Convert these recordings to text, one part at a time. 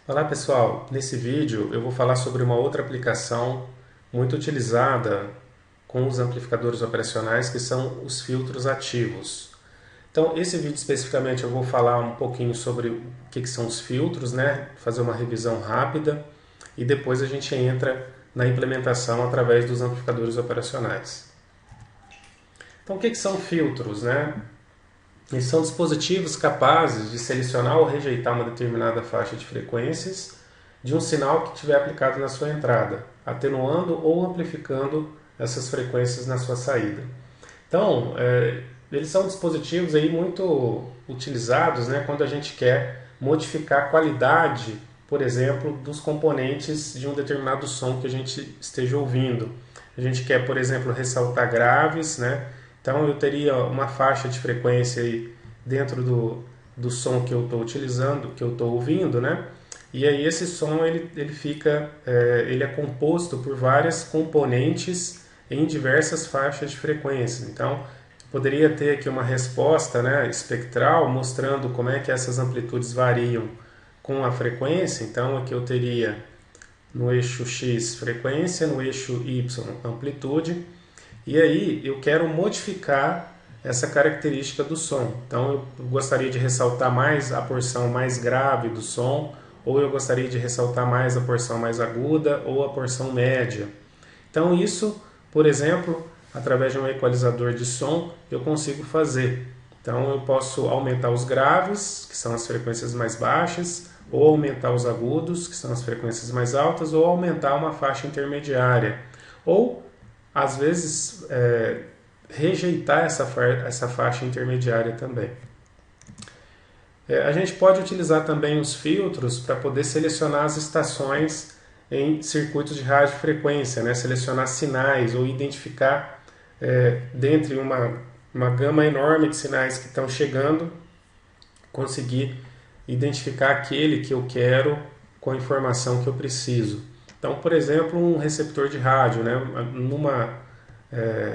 Olá pessoal, nesse vídeo eu vou falar sobre uma outra aplicação muito utilizada com os amplificadores operacionais, que são os filtros ativos. Então, esse vídeo especificamente eu vou falar um pouquinho sobre o que são os filtros, né? Fazer uma revisão rápida e depois a gente entra na implementação através dos amplificadores operacionais. Então, o que são filtros, né? Eles são dispositivos capazes de selecionar ou rejeitar uma determinada faixa de frequências de um sinal que tiver aplicado na sua entrada, atenuando ou amplificando essas frequências na sua saída. Então, eles são dispositivos aí muito utilizados, né, quando a gente quer modificar a qualidade, por exemplo, dos componentes de um determinado som que a gente esteja ouvindo. A gente quer, por exemplo, ressaltar graves, né? Então eu teria uma faixa de frequência aí dentro do som que eu estou utilizando, que eu estou ouvindo, né? E aí esse som ele é composto por várias componentes em diversas faixas de frequência. Então eu poderia ter aqui uma resposta, né, espectral mostrando como é que essas amplitudes variam com a frequência. Então aqui eu teria no eixo X frequência, no eixo Y amplitude. E aí eu quero modificar essa característica do som. Então eu gostaria de ressaltar mais a porção mais grave do som, ou eu gostaria de ressaltar mais a porção mais aguda ou a porção média. Então isso, por exemplo, através de um equalizador de som, eu consigo fazer. Então eu posso aumentar os graves, que são as frequências mais baixas, ou aumentar os agudos, que são as frequências mais altas, ou aumentar uma faixa intermediária. Ou às vezes rejeitar essa faixa intermediária também. A gente pode utilizar também os filtros para poder selecionar as estações em circuitos de radiofrequência, né? Selecionar sinais ou identificar dentre uma gama enorme de sinais que estão chegando, conseguir identificar aquele que eu quero com a informação que eu preciso. Então, por exemplo, um receptor de rádio, né? Numa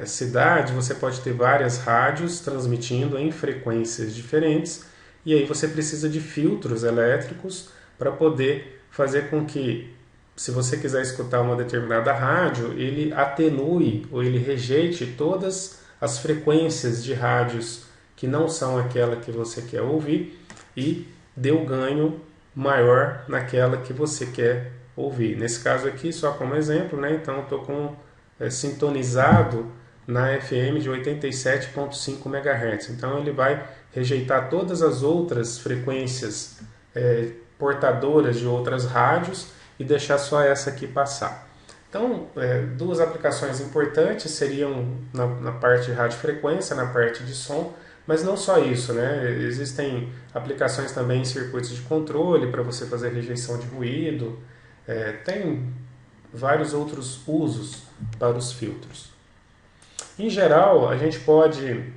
cidade você pode ter várias rádios transmitindo em frequências diferentes, e aí você precisa de filtros elétricos para poder fazer com que, se você quiser escutar uma determinada rádio, ele atenue ou ele rejeite todas as frequências de rádios que não são aquela que você quer ouvir e dê o ganho maior naquela que você quer ouvir. Nesse caso aqui, só como exemplo, né? Então eu estou sintonizado na FM de 87,5 MHz. Então ele vai rejeitar todas as outras frequências portadoras de outras rádios e deixar só essa aqui passar. Então, duas aplicações importantes seriam na parte de radiofrequência, na parte de som, mas não só isso, né? Existem aplicações também em circuitos de controle para você fazer rejeição de ruído. Tem vários outros usos para os filtros. Em geral, a gente pode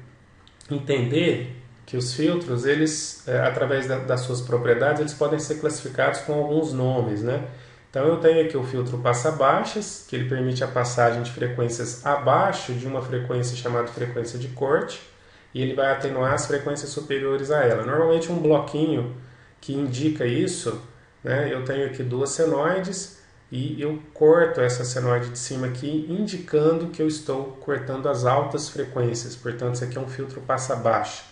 entender que os filtros, eles, através das suas propriedades, eles podem ser classificados com alguns nomes, né? Então eu tenho aqui o filtro passa-baixas, que ele permite a passagem de frequências abaixo de uma frequência chamada frequência de corte, e ele vai atenuar as frequências superiores a ela. Normalmente um bloquinho que indica isso, né? Eu tenho aqui duas senoides, e eu corto essa senoide de cima aqui, indicando que eu estou cortando as altas frequências. Portanto, isso aqui é um filtro passa-baixa.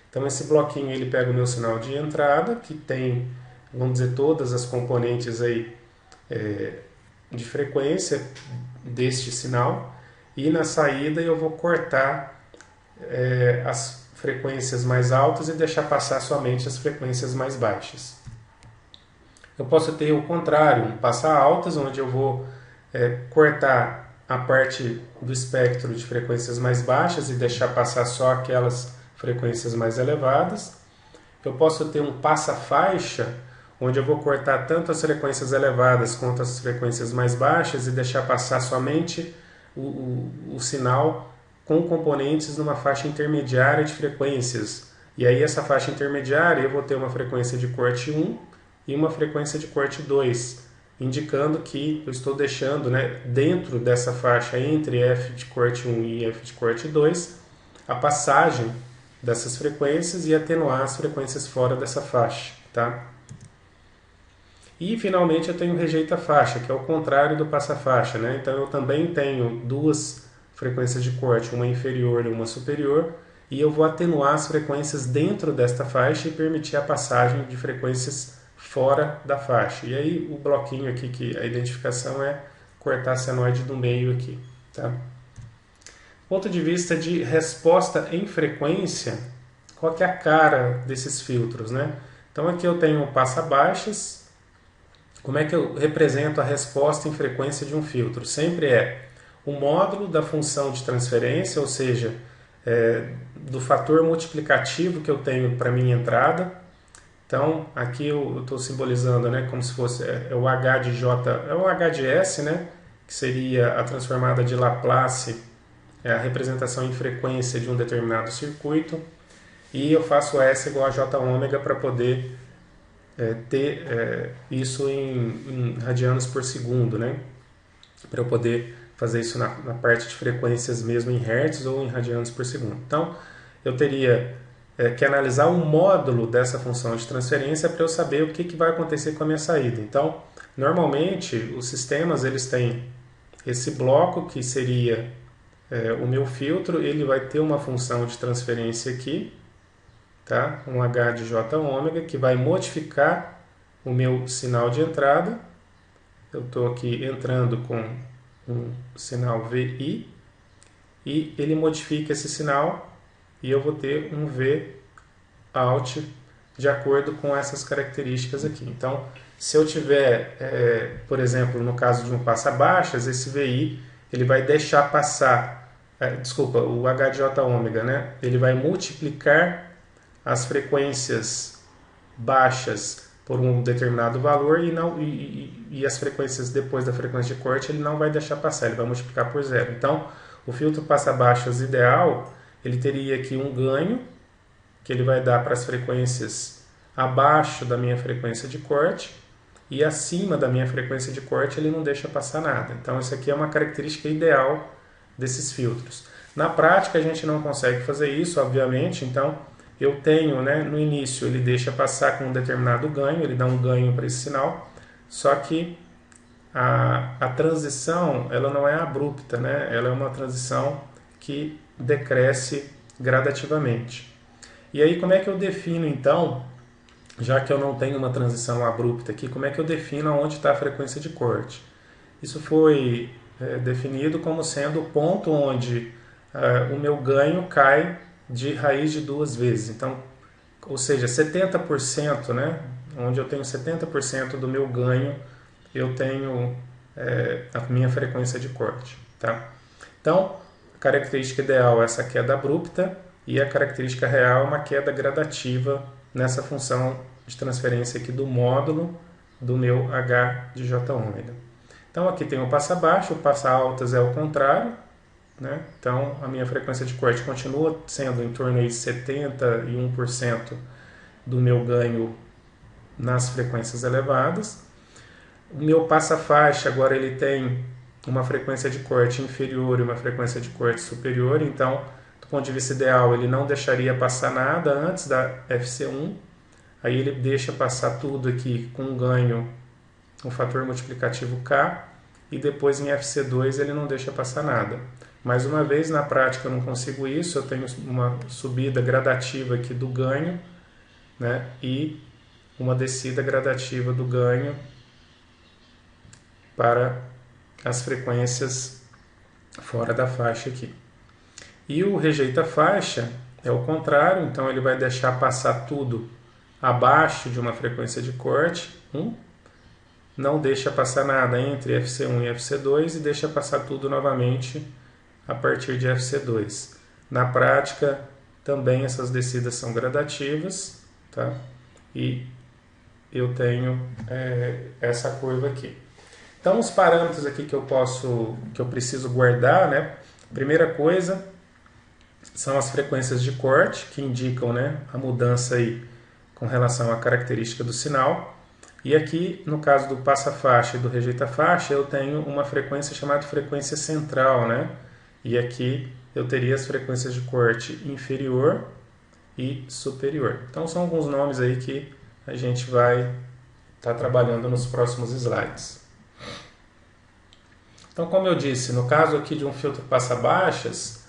Então, esse bloquinho ele pega o meu sinal de entrada, que tem, vamos dizer, todas as componentes aí de frequência deste sinal, e na saída eu vou cortar as frequências mais altas e deixar passar somente as frequências mais baixas. Eu posso ter o contrário, um passa-altas, onde eu vou cortar a parte do espectro de frequências mais baixas e deixar passar só aquelas frequências mais elevadas. Eu posso ter um passa-faixa, onde eu vou cortar tanto as frequências elevadas quanto as frequências mais baixas e deixar passar somente o sinal com componentes numa faixa intermediária de frequências. E aí essa faixa intermediária eu vou ter uma frequência de corte 1 e uma frequência de corte 2, indicando que eu estou deixando, né, dentro dessa faixa entre F de corte 1 e F de corte 2 a passagem dessas frequências e atenuar as frequências fora dessa faixa, tá? E finalmente eu tenho o rejeita faixa, que é o contrário do passa faixa, né? Então eu também tenho duas frequências de corte, uma inferior e uma superior, e eu vou atenuar as frequências dentro desta faixa e permitir a passagem de frequências fora da faixa. E aí o bloquinho aqui, que a identificação é cortar a senoide do meio aqui, tá? Ponto de vista de resposta em frequência, qual que é a cara desses filtros, né? Então aqui eu tenho passa-baixas. Como é que eu represento a resposta em frequência de um filtro? Sempre é o módulo da função de transferência, ou seja, do fator multiplicativo que eu tenho para minha entrada. Então aqui eu estou simbolizando, né, como se fosse o H de J, é o H de S, né, que seria a transformada de Laplace, a representação em frequência de um determinado circuito, e eu faço S igual a J ômega para poder ter isso em radianos por segundo, né? Para eu poder fazer isso na parte de frequências mesmo em hertz ou em radianos por segundo. Então, eu teria que analisar o módulo dessa função de transferência para eu saber o que vai acontecer com a minha saída. Então, normalmente, os sistemas eles têm esse bloco que seria o meu filtro, ele vai ter uma função de transferência aqui, tá? Um H de J ômega, que vai modificar o meu sinal de entrada. Eu estou aqui entrando com um sinal VI, e ele modifica esse sinal, e eu vou ter um V out de acordo com essas características aqui. Então, se eu tiver, por exemplo, no caso de um passa-baixas, esse VI ele vai deixar passar, o H de J ômega, né? Ele vai multiplicar as frequências baixas por um determinado valor e as frequências depois da frequência de corte ele não vai deixar passar, ele vai multiplicar por zero. Então, o filtro passa-baixas ideal, ele teria aqui um ganho, que ele vai dar para as frequências abaixo da minha frequência de corte, e acima da minha frequência de corte ele não deixa passar nada. Então, isso aqui é uma característica ideal desses filtros. Na prática, a gente não consegue fazer isso, obviamente, então eu tenho, né, no início ele deixa passar com um determinado ganho, ele dá um ganho para esse sinal, só que a transição ela não é abrupta, né? Ela é uma transição que decresce gradativamente. E aí como é que eu defino então, já que eu não tenho uma transição abrupta aqui, como é que eu defino onde está a frequência de corte? Isso foi definido como sendo o ponto onde o meu ganho cai de raiz de duas vezes. Então, ou seja, 70%, né? Onde eu tenho 70% do meu ganho, eu tenho a minha frequência de corte. Tá? Então, a característica ideal é essa queda abrupta, e a característica real é uma queda gradativa nessa função de transferência aqui do módulo do meu H de J ômega. Então, aqui tem o passa baixo, o passa altas é o contrário, né? Então, a minha frequência de corte continua sendo em torno de 71% do meu ganho nas frequências elevadas. O meu passa-faixa agora ele tem uma frequência de corte inferior e uma frequência de corte superior, então, do ponto de vista ideal, ele não deixaria passar nada antes da FC1, aí ele deixa passar tudo aqui com um ganho, um fator multiplicativo K, e depois em FC2 ele não deixa passar nada. Mais uma vez, na prática eu não consigo isso, eu tenho uma subida gradativa aqui do ganho, né, e uma descida gradativa do ganho para as frequências fora da faixa aqui. E o rejeita faixa é o contrário, então ele vai deixar passar tudo abaixo de uma frequência de corte, não deixa passar nada entre FC1 e FC2 e deixa passar tudo novamente a partir de FC2. Na prática, também essas descidas são gradativas, tá? E eu tenho essa curva aqui. Então, os parâmetros aqui que eu preciso guardar, né? Primeira coisa são as frequências de corte, que indicam, né, a mudança aí com relação à característica do sinal. E aqui, no caso do passa-faixa e do rejeita-faixa, eu tenho uma frequência chamada frequência central, né? E aqui eu teria as frequências de corte inferior e superior. Então, são alguns nomes aí que a gente vai estar trabalhando nos próximos slides. Então, como eu disse, no caso aqui de um filtro passa-baixas,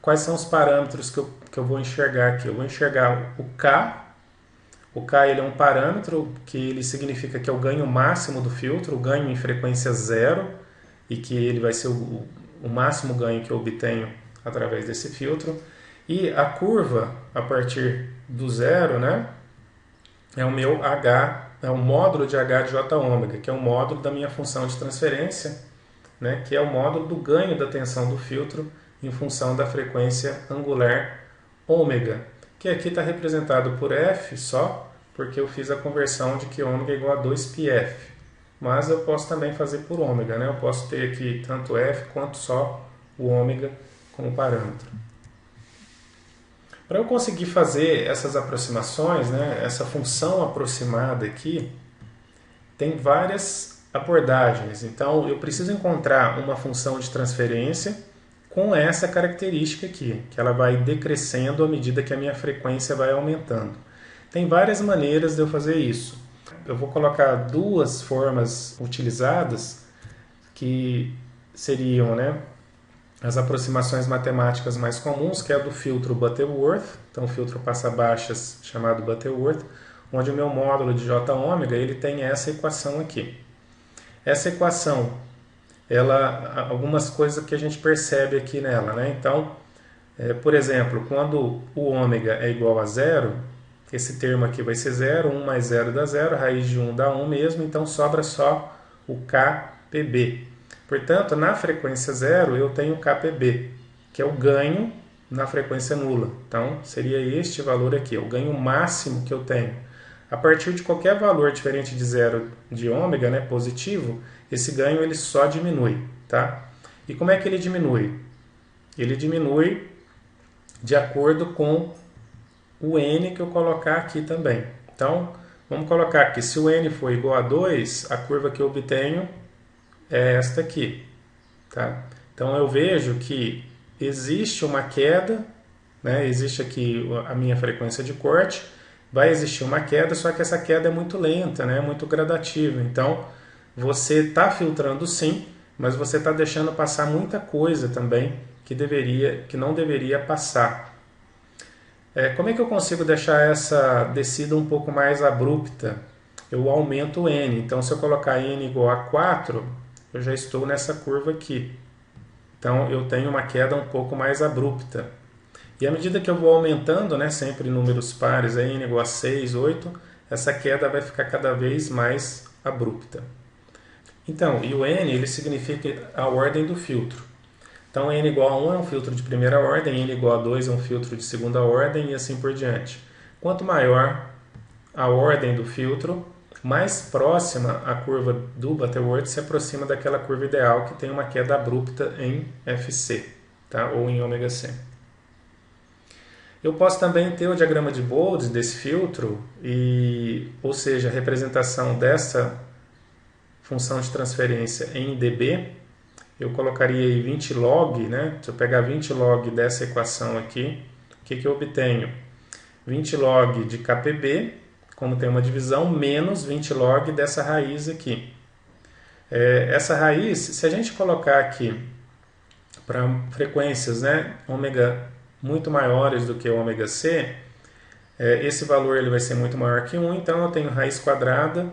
quais são os parâmetros que eu vou enxergar aqui? Eu vou enxergar o K. O K ele é um parâmetro que ele significa que é o ganho máximo do filtro, o ganho em frequência zero, e que ele vai ser o máximo ganho que eu obtenho através desse filtro. E a curva, a partir do zero, né, é o meu H, é o módulo de H de J ômega, que é o módulo da minha função de transferência, né, que é o módulo do ganho da tensão do filtro em função da frequência angular ômega, que aqui está representado por F só, porque eu fiz a conversão de que ômega é igual a 2πf. Mas eu posso também fazer por ômega, né? Eu posso ter aqui tanto F quanto só o ômega como parâmetro. Para eu conseguir fazer essas aproximações, né, essa função aproximada aqui, tem várias abordagens. Então, eu preciso encontrar uma função de transferência com essa característica aqui, que ela vai decrescendo à medida que a minha frequência vai aumentando. Tem várias maneiras de eu fazer isso. Eu vou colocar duas formas utilizadas que seriam, né, as aproximações matemáticas mais comuns, que é a do filtro Butterworth, então o filtro passa-baixas chamado Butterworth, onde o meu módulo de J ômega ele tem essa equação aqui. Essa equação, algumas coisas que a gente percebe aqui nela, né? Então, por exemplo, quando o ômega é igual a zero, esse termo aqui vai ser zero, 1 mais 0 dá zero, raiz de 1 dá 1 mesmo, então sobra só o KPB. Portanto, na frequência zero eu tenho KPB, que é o ganho na frequência nula. Então, seria este valor aqui, o ganho máximo que eu tenho. A partir de qualquer valor diferente de zero de ômega, né, positivo, esse ganho ele só diminui. Tá? E como é que ele diminui? Ele diminui de acordo com o n que eu colocar aqui também. Então, vamos colocar aqui, se o n for igual a 2, a curva que eu obtenho é esta aqui. Tá? Então, eu vejo que existe uma queda, né? Existe aqui a minha frequência de corte, vai existir uma queda, só que essa queda é muito lenta, né? Muito gradativa. Então, você está filtrando sim, mas você está deixando passar muita coisa também que não deveria passar. Como é que eu consigo deixar essa descida um pouco mais abrupta? Eu aumento o n. Então, se eu colocar n igual a 4, eu já estou nessa curva aqui. Então, eu tenho uma queda um pouco mais abrupta. E à medida que eu vou aumentando, né, sempre números pares, n igual a 6, 8, essa queda vai ficar cada vez mais abrupta. Então, e o n ele significa a ordem do filtro. Então, n igual a 1 é um filtro de primeira ordem, n igual a 2 é um filtro de segunda ordem e assim por diante. Quanto maior a ordem do filtro, mais próxima a curva do Butterworth se aproxima daquela curva ideal que tem uma queda abrupta em Fc, tá? Ou em ômega-c. Eu posso também ter o diagrama de Bode desse filtro, ou seja, a representação dessa função de transferência em dB. Eu colocaria aí 20 log, né? Se eu pegar 20 log dessa equação aqui, o que eu obtenho? 20 log de KPB, como tem uma divisão, menos 20 log dessa raiz aqui. Essa raiz, se a gente colocar aqui para frequências, né, ômega muito maiores do que ômega C, esse valor ele vai ser muito maior que 1, então eu tenho raiz quadrada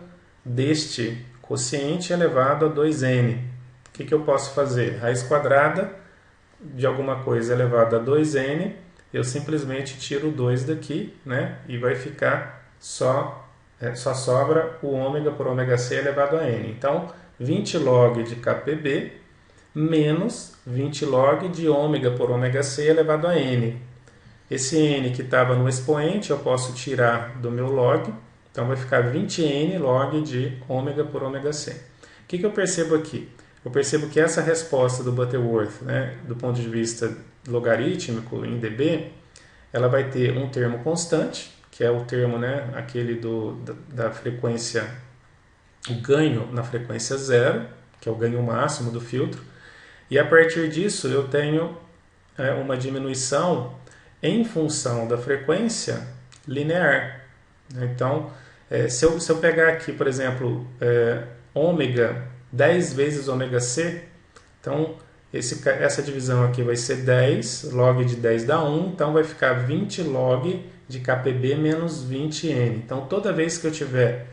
deste quociente elevado a 2n. O que eu posso fazer? Raiz quadrada de alguma coisa elevado a 2n, eu simplesmente tiro o 2 daqui, né? E vai ficar só sobra o ômega por ômega c elevado a n. Então, 20 log de KPB menos 20 log de ômega por ômega c elevado a n. Esse n que estava no expoente eu posso tirar do meu log, então vai ficar 20n log de ômega por ômega c. O que eu percebo aqui? Eu percebo que essa resposta do Butterworth, né, do ponto de vista logarítmico em dB, ela vai ter um termo constante, que é o termo, né, aquele da frequência, o ganho na frequência zero, que é o ganho máximo do filtro, e a partir disso eu tenho uma diminuição em função da frequência linear. Então, Se eu pegar aqui, por exemplo, ômega 10 vezes ômega C, então essa divisão aqui vai ser 10, log de 10 dá 1, então vai ficar 20 log de KPB menos 20N. Então toda vez que eu tiver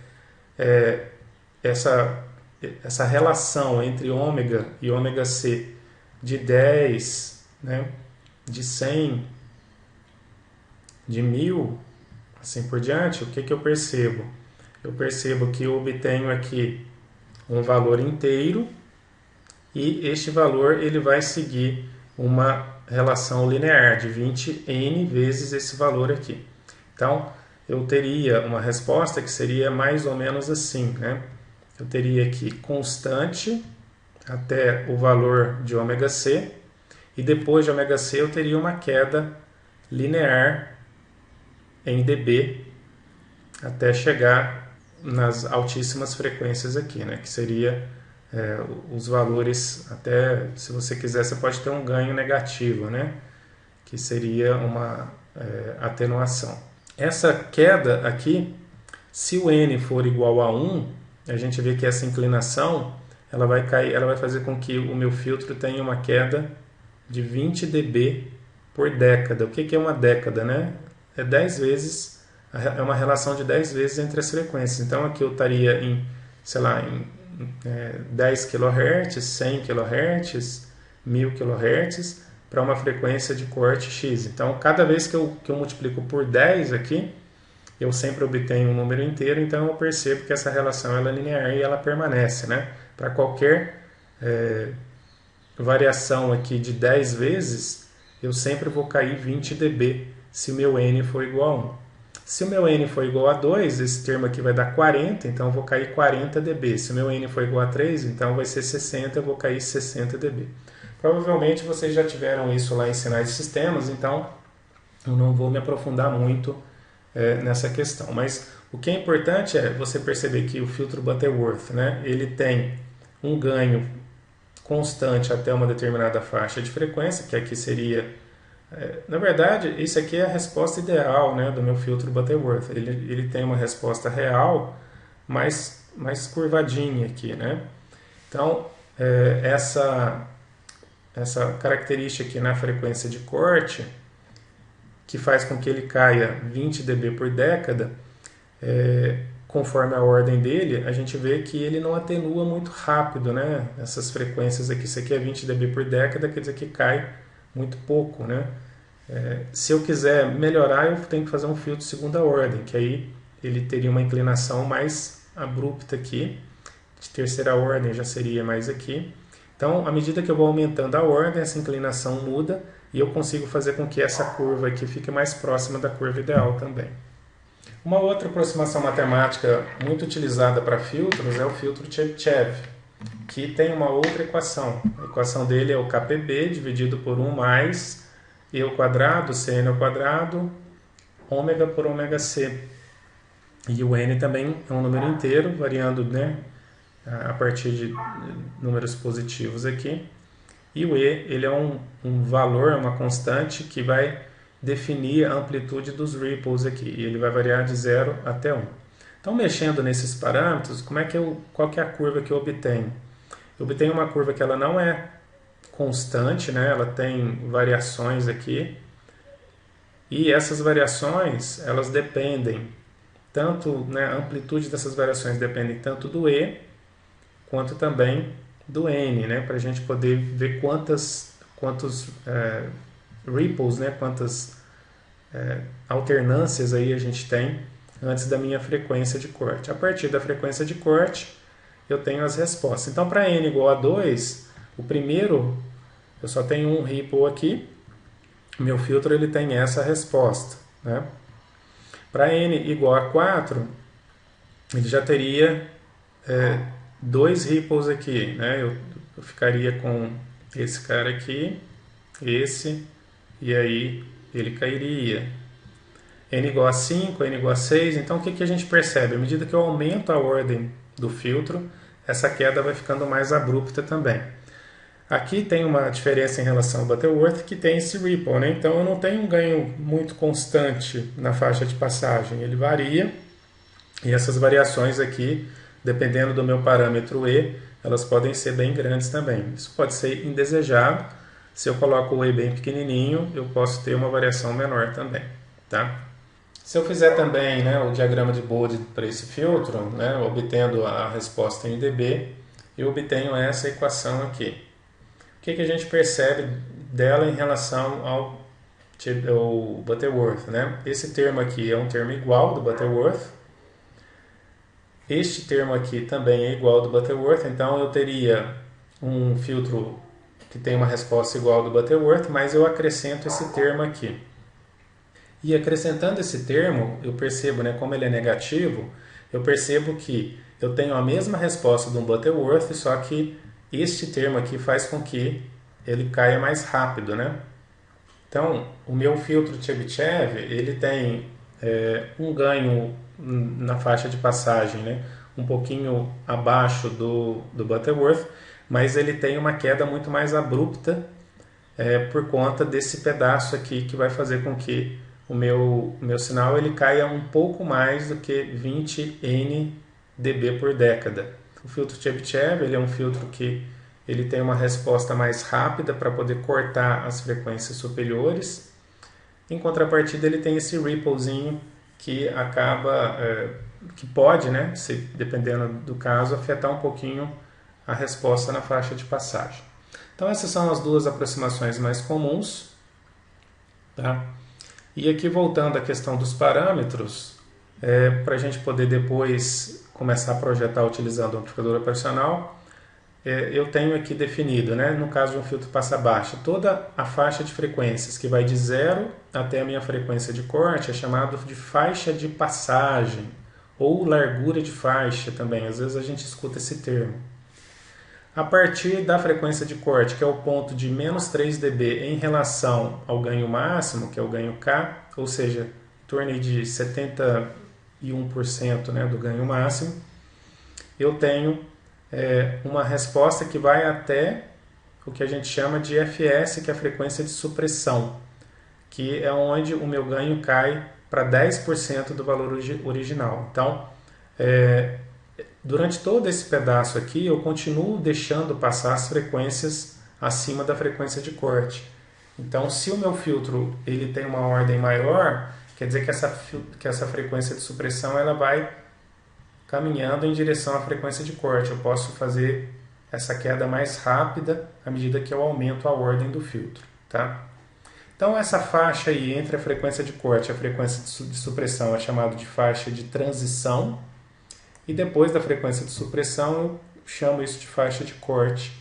essa relação entre ômega e ômega C de 10, né, de 100, de 1000, assim por diante, o que eu percebo? Eu percebo que eu obtenho aqui um valor inteiro e este valor ele vai seguir uma relação linear de 20n vezes esse valor aqui. Então, eu teria uma resposta que seria mais ou menos assim, né? Eu teria aqui constante até o valor de ômega C, e depois de ômega C eu teria uma queda linear em dB até chegar nas altíssimas frequências aqui, né? Que seria os valores, até se você quiser, você pode ter um ganho negativo, né? Que seria uma atenuação. Essa queda aqui, se o N for igual a 1, a gente vê que essa inclinação ela vai cair, ela vai fazer com que o meu filtro tenha uma queda de 20 dB por década. O que é uma década, né? É 10 vezes, é uma relação de 10 vezes entre as frequências. Então aqui eu estaria em, sei lá, em 10 kHz, 100 kHz, 1000 kHz para uma frequência de corte X. Então cada vez que eu multiplico por 10 aqui, eu sempre obtenho um número inteiro, então eu percebo que essa relação ela é linear e ela permanece, né? Para qualquer variação aqui de 10 vezes, eu sempre vou cair 20 dB se o meu N for igual a 1. Se o meu N for igual a 2, esse termo aqui vai dar 40, então eu vou cair 40 dB. Se o meu N for igual a 3, então vai ser 60, eu vou cair 60 dB. Provavelmente vocês já tiveram isso lá em sinais de sistemas, então eu não vou me aprofundar muito nessa questão. Mas o que é importante é você perceber que o filtro Butterworth, né, ele tem um ganho constante até uma determinada faixa de frequência, que aqui seria... na verdade, isso aqui é a resposta ideal, né, do meu filtro Butterworth. Ele tem uma resposta real, mais curvadinha aqui, né? Então, essa característica aqui na frequência de corte, que faz com que ele caia 20 dB por década, conforme a ordem dele, a gente vê que ele não atenua muito rápido, né? Essas frequências aqui, isso aqui é 20 dB por década, quer dizer que cai muito pouco, né? Se eu quiser melhorar, eu tenho que fazer um filtro de segunda ordem, que aí ele teria uma inclinação mais abrupta aqui, de terceira ordem já seria mais aqui. Então, à medida que eu vou aumentando a ordem, essa inclinação muda e eu consigo fazer com que essa curva aqui fique mais próxima da curva ideal também. Uma outra aproximação matemática muito utilizada para filtros é o filtro Chebyshev, que tem uma outra equação. A equação dele é o KPB dividido por 1 mais E ao quadrado, Cn ao quadrado, ômega por ômega C. E o N também é um número inteiro, variando, né, a partir de números positivos aqui. E o E, ele é um valor, uma constante que vai definir a amplitude dos ripples aqui. E ele vai variar de 0 até 1. Então, mexendo nesses parâmetros, qual que é a curva que eu obtenho? Eu obtenho uma curva que ela não é constante, né? Ela tem variações aqui. E essas variações, elas dependem tanto, né, a amplitude dessas variações depende tanto do E quanto também do N, né, para a gente poder ver quantos ripples, né, quantas alternâncias aí a gente tem antes da minha frequência de corte. A partir da frequência de corte, eu tenho as respostas. Então, para N igual a 2, o primeiro, eu só tenho um ripple aqui, meu filtro ele tem essa resposta, né? Para N igual a 4, ele já teria 2 ripples aqui, né? Eu ficaria com esse cara aqui, esse, e aí ele cairia. N igual a 5, N igual a 6, então o que a gente percebe? À medida que eu aumento a ordem do filtro, essa queda vai ficando mais abrupta também. Aqui tem uma diferença em relação ao Butterworth, que tem esse ripple, né? Então eu não tenho um ganho muito constante na faixa de passagem, ele varia E essas variações aqui, dependendo do meu parâmetro E, elas podem ser bem grandes também. Isso pode ser indesejado. Se eu coloco o E bem pequenininho, eu posso ter uma variação menor também, tá? Se eu fizer também, né, o diagrama de Bode para esse filtro, né, obtendo a resposta em dB, eu obtenho essa equação aqui. O que a gente percebe dela em relação ao Butterworth, né? Esse termo aqui é um termo igual do Butterworth. Este termo aqui também é igual do Butterworth, então eu teria um filtro que tem uma resposta igual do Butterworth, mas eu acrescento esse termo aqui. E acrescentando esse termo, eu percebo, né, como ele é negativo, eu percebo que eu tenho a mesma resposta do Butterworth, só que este termo aqui faz com que ele caia mais rápido, né? Então, o meu filtro Chebyshev, ele tem um ganho na faixa de passagem, né? Um pouquinho abaixo do Butterworth, mas ele tem uma queda muito mais abrupta por conta desse pedaço aqui que vai fazer com que o meu sinal ele caia um pouco mais do que 20 dB por década. O filtro Chebyshev ele é um filtro que ele tem uma resposta mais rápida para poder cortar as frequências superiores. Em contrapartida, ele tem esse ripplezinho que acaba, que pode, né, dependendo do caso, afetar um pouquinho a resposta na faixa de passagem. Então essas são as duas aproximações mais comuns, tá? E aqui voltando à questão dos parâmetros, para a gente poder depois começar a projetar utilizando o amplificador operacional, eu tenho aqui definido, né, no caso de um filtro passa-baixa, toda a faixa de frequências que vai de 0 até a minha frequência de corte é chamado de faixa de passagem ou largura de faixa também, às vezes a gente escuta esse termo. A partir da frequência de corte, que é o ponto de menos 3 dB em relação ao ganho máximo, que é o ganho K, ou seja, em torno de 71%, né, do ganho máximo, eu tenho uma resposta que vai até o que a gente chama de FS, que é a frequência de supressão, que é onde o meu ganho cai para 10% do valor original. Então, durante todo esse pedaço aqui, eu continuo deixando passar as frequências acima da frequência de corte. Então, se o meu filtro ele tem uma ordem maior, quer dizer que essa frequência de supressão ela vai caminhando em direção à frequência de corte. Eu posso fazer essa queda mais rápida à medida que eu aumento a ordem do filtro, tá? Então essa faixa aí entre a frequência de corte e a frequência de supressão é chamada de faixa de transição, e depois da frequência de supressão eu chamo isso de faixa de corte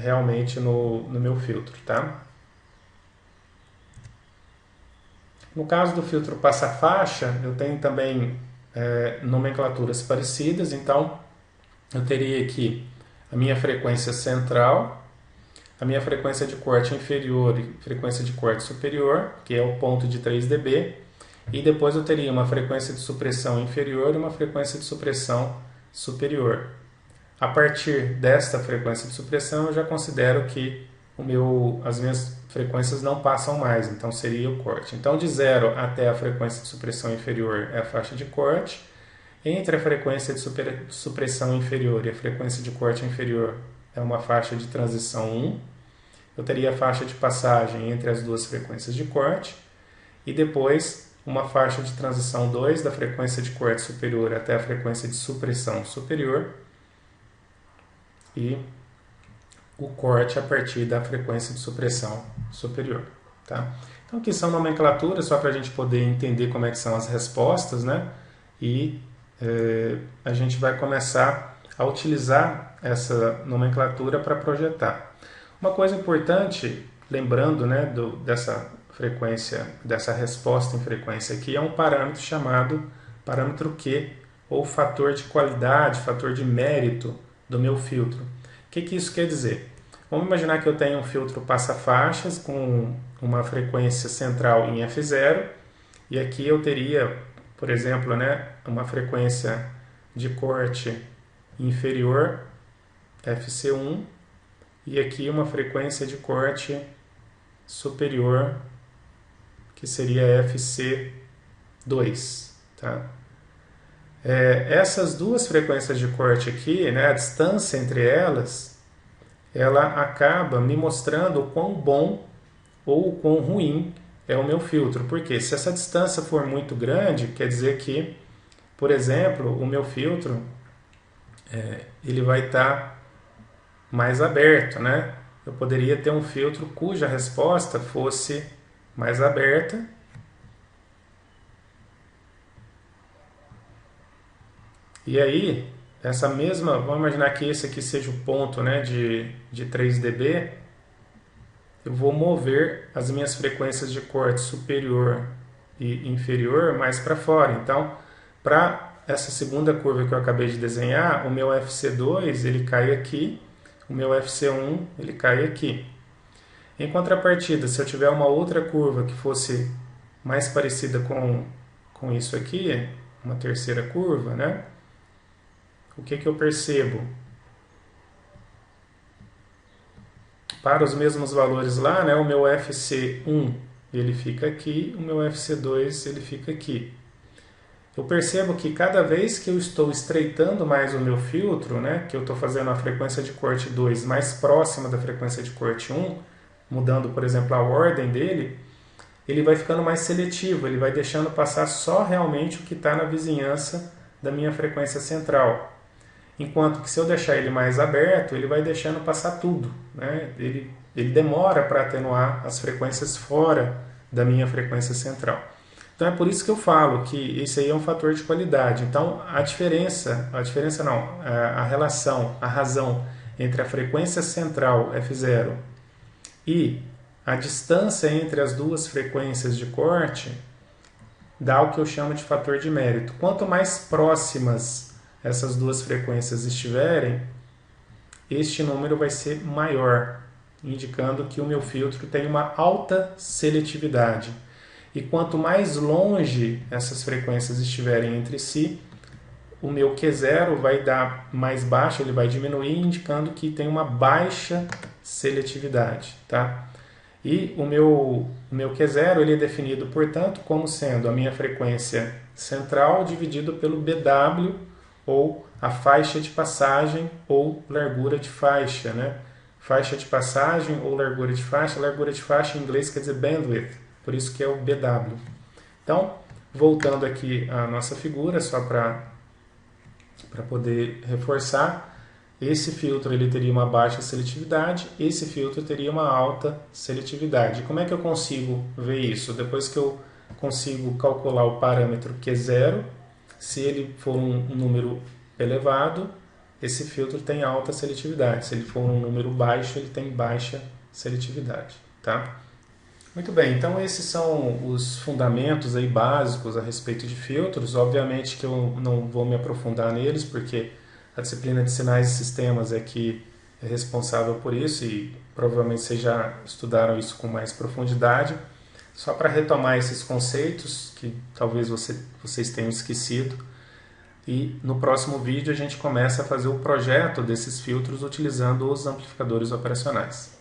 realmente no meu filtro, tá? No caso do filtro passa-faixa, eu tenho também nomenclaturas parecidas, então eu teria aqui a minha frequência central, a minha frequência de corte inferior e frequência de corte superior, que é o ponto de 3 dB, e depois eu teria uma frequência de supressão inferior e uma frequência de supressão superior. A partir desta frequência de supressão eu já considero que as minhas frequências não passam mais, então seria o corte. Então de 0 até a frequência de supressão inferior é a faixa de corte, entre a frequência de supressão inferior e a frequência de corte inferior é uma faixa de transição 1, eu teria a faixa de passagem entre as duas frequências de corte, e depois uma faixa de transição 2 da frequência de corte superior até a frequência de supressão superior, e o corte a partir da frequência de supressão superior. Tá? Então aqui são nomenclaturas só para a gente poder entender como é que são as respostas, né? E a gente vai começar a utilizar essa nomenclatura para projetar. Uma coisa importante, lembrando, né, dessa frequência, dessa resposta em frequência aqui, é um parâmetro chamado parâmetro Q, ou fator de qualidade, fator de mérito do meu filtro. O que isso quer dizer? Vamos imaginar que eu tenho um filtro passa-faixas com uma frequência central em F0, e aqui eu teria, por exemplo, né, uma frequência de corte inferior, FC1, e aqui uma frequência de corte superior, que seria FC2. Tá? Essas duas frequências de corte aqui, né, a distância entre elas, ela acaba me mostrando o quão bom ou o quão ruim é o meu filtro. Porque se essa distância for muito grande, quer dizer que, por exemplo, o meu filtro ele vai estar mais aberto, né? Eu poderia ter um filtro cuja resposta fosse mais aberta. E aí, essa mesma, vamos imaginar que esse aqui seja o ponto, né, de 3 dB, eu vou mover as minhas frequências de corte superior e inferior mais para fora. Então, para essa segunda curva que eu acabei de desenhar, o meu FC2 ele cai aqui, o meu FC1 ele cai aqui. Em contrapartida, se eu tiver uma outra curva que fosse mais parecida com isso aqui, uma terceira curva, né? O que eu percebo? Para os mesmos valores lá, né, o meu FC1 ele fica aqui, o meu FC2 ele fica aqui. Eu percebo que cada vez que eu estou estreitando mais o meu filtro, né, que eu estou fazendo a frequência de corte 2 mais próxima da frequência de corte 1, mudando, por exemplo, a ordem dele, ele vai ficando mais seletivo, ele vai deixando passar só realmente o que está na vizinhança da minha frequência central. Enquanto que se eu deixar ele mais aberto, ele vai deixando passar tudo, né? Ele demora para atenuar as frequências fora da minha frequência central. Então é por isso que eu falo que esse aí é um fator de qualidade. Então a relação, a razão entre a frequência central F0 e a distância entre as duas frequências de corte dá o que eu chamo de fator de mérito. Quanto mais próximas essas duas frequências estiverem, este número vai ser maior, indicando que o meu filtro tem uma alta seletividade. E quanto mais longe essas frequências estiverem entre si, o meu Q0 vai dar mais baixo, ele vai diminuir, indicando que tem uma baixa seletividade, tá? E o meu Q0 ele é definido, portanto, como sendo a minha frequência central dividido pelo BW, ou a faixa de passagem ou largura de faixa, né? Faixa de passagem ou largura de faixa em inglês quer dizer bandwidth, por isso que é o BW. Então, voltando aqui à nossa figura, só para poder reforçar, esse filtro ele teria uma baixa seletividade, esse filtro teria uma alta seletividade. Como é que eu consigo ver isso? Depois que eu consigo calcular o parâmetro Q0, se ele for um número elevado, esse filtro tem alta seletividade. Se ele for um número baixo, ele tem baixa seletividade, tá? Muito bem, então esses são os fundamentos aí básicos a respeito de filtros. Obviamente que eu não vou me aprofundar neles, porque a disciplina de sinais e sistemas é que é responsável por isso e provavelmente vocês já estudaram isso com mais profundidade. Só para retomar esses conceitos que talvez vocês tenham esquecido. E no próximo vídeo a gente começa a fazer o projeto desses filtros utilizando os amplificadores operacionais.